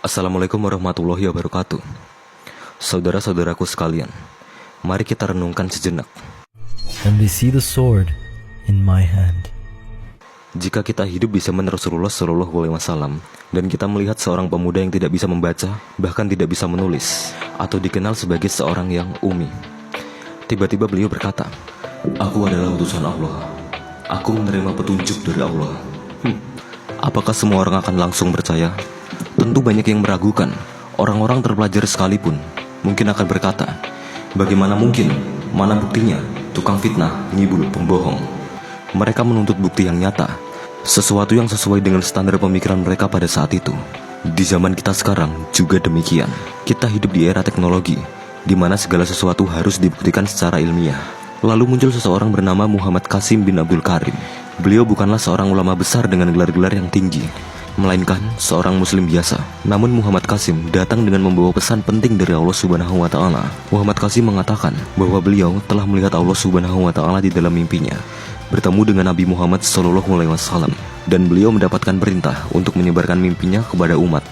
Assalamualaikum warahmatullahi wabarakatuh. Saudara-saudaraku sekalian, mari kita renungkan sejenak. And they see the sword in my hand. Jika kita hidup di zaman Rasulullah SAW dan kita melihat seorang pemuda yang tidak bisa membaca, bahkan tidak bisa menulis, atau dikenal sebagai seorang yang umi, tiba-tiba beliau berkata, "Aku adalah utusan Allah. Aku menerima petunjuk dari Allah." Apakah semua orang akan langsung percaya? Tentu banyak yang meragukan. Orang-orang terpelajar sekalipun mungkin akan berkata, "Bagaimana mungkin? Mana buktinya? Tukang fitnah, ngibul, pembohong." Mereka menuntut bukti yang nyata, sesuatu yang sesuai dengan standar pemikiran mereka pada saat itu. Di zaman kita sekarang juga demikian. Kita hidup di era teknologi, di mana segala sesuatu harus dibuktikan secara ilmiah. Lalu muncul seseorang bernama Muhammad Qasim bin Abdul Karim. Beliau bukanlah seorang ulama besar dengan gelar-gelar yang tinggi, melainkan seorang muslim biasa. Namun Muhammad Qasim datang dengan membawa pesan penting dari Allah Subhanahu wa Ta'ala. Muhammad Qasim mengatakan bahwa beliau telah melihat Allah Subhanahu wa Ta'ala di dalam mimpinya, bertemu dengan Nabi Muhammad SAW, dan beliau mendapatkan perintah untuk menyebarkan mimpinya kepada umat.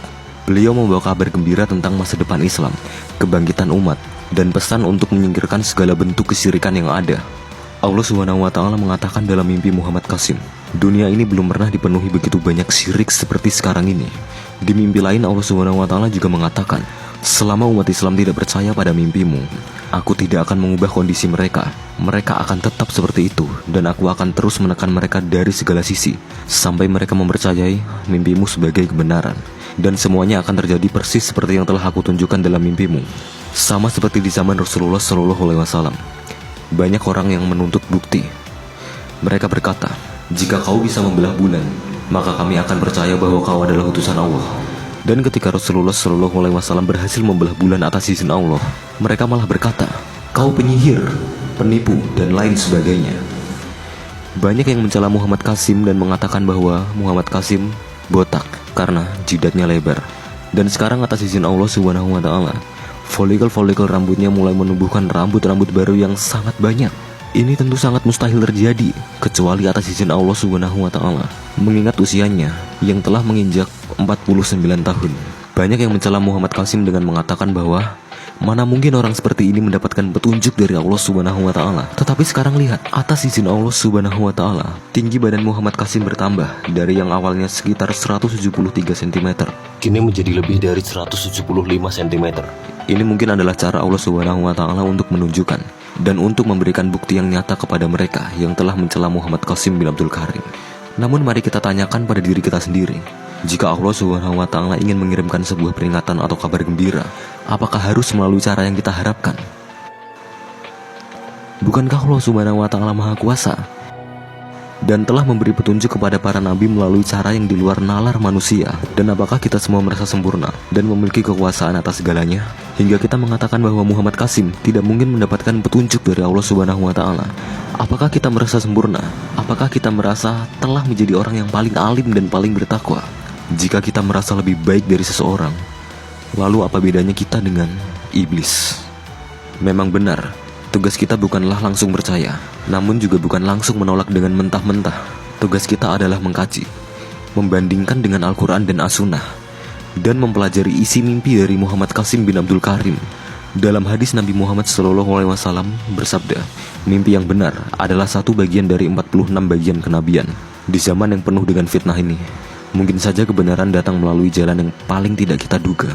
Beliau membawa kabar gembira tentang masa depan Islam, kebangkitan umat, dan pesan untuk menyingkirkan segala bentuk kesyirikan yang ada. Allah Subhanahu wa Ta'ala mengatakan dalam mimpi Muhammad Qasim, dunia ini belum pernah dipenuhi begitu banyak syirik seperti sekarang ini. Di mimpi lain Allah Subhanahu wa Ta'ala juga mengatakan, selama umat Islam tidak percaya pada mimpimu, aku tidak akan mengubah kondisi mereka. Mereka akan tetap seperti itu, dan aku akan terus menekan mereka dari segala sisi, sampai mereka mempercayai mimpimu sebagai kebenaran. Dan semuanya akan terjadi persis seperti yang telah aku tunjukkan dalam mimpimu. Sama seperti di zaman Rasulullah SAW. Banyak orang yang menuntut bukti. Mereka berkata, "Jika kau bisa membelah bulan, maka kami akan percaya bahwa kau adalah utusan Allah." Dan ketika Rasulullah SAW berhasil membelah bulan atas izin Allah, mereka malah berkata, "Kau penyihir, penipu, dan lain sebagainya." Banyak yang mencela Muhammad Qasim dan mengatakan bahwa Muhammad Qasim botak karena jidatnya lebar. Dan sekarang atas izin Allah Subhanahu wa Ta'ala, folikel-folikel rambutnya mulai menumbuhkan rambut-rambut baru yang sangat banyak. Ini tentu sangat mustahil terjadi kecuali atas izin Allah Subhanahu wa Ta'ala, mengingat usianya yang telah menginjak 49 tahun. Banyak yang mencela Muhammad Qasim dengan mengatakan bahwa mana mungkin orang seperti ini mendapatkan petunjuk dari Allah Subhanahu wa Ta'ala. Tetapi sekarang lihat, atas izin Allah Subhanahu wa Ta'ala, tinggi badan Muhammad Qasim bertambah dari yang awalnya sekitar 173 cm, kini menjadi lebih dari 175 cm. Ini mungkin adalah cara Allah Subhanahu wa Ta'ala untuk menunjukkan dan untuk memberikan bukti yang nyata kepada mereka yang telah mencela Muhammad Qasim bin Abdul Karim. Namun mari kita tanyakan pada diri kita sendiri, jika Allah Subhanahu wa Ta'ala ingin mengirimkan sebuah peringatan atau kabar gembira, apakah harus melalui cara yang kita harapkan? Bukankah Allah Subhanahu wa Ta'ala Maha Kuasa dan telah memberi petunjuk kepada para nabi melalui cara yang di luar nalar manusia? Dan apakah kita semua merasa sempurna dan memiliki kekuasaan atas segalanya, hingga kita mengatakan bahwa Muhammad Qasim tidak mungkin mendapatkan petunjuk dari Allah Subhanahu wa Ta'ala? Apakah kita merasa sempurna? Apakah kita merasa telah menjadi orang yang paling alim dan paling bertakwa? Jika kita merasa lebih baik dari seseorang, lalu apa bedanya kita dengan iblis? Memang benar, tugas kita bukanlah langsung percaya, namun juga bukan langsung menolak dengan mentah-mentah. Tugas kita adalah mengkaji, membandingkan dengan Al-Quran dan As-Sunnah, dan mempelajari isi mimpi dari Muhammad Qasim bin Abdul Karim. Dalam hadis Nabi Muhammad SAW bersabda, mimpi yang benar adalah satu bagian dari 46 bagian kenabian. Di zaman yang penuh dengan fitnah ini, mungkin saja kebenaran datang melalui jalan yang paling tidak kita duga.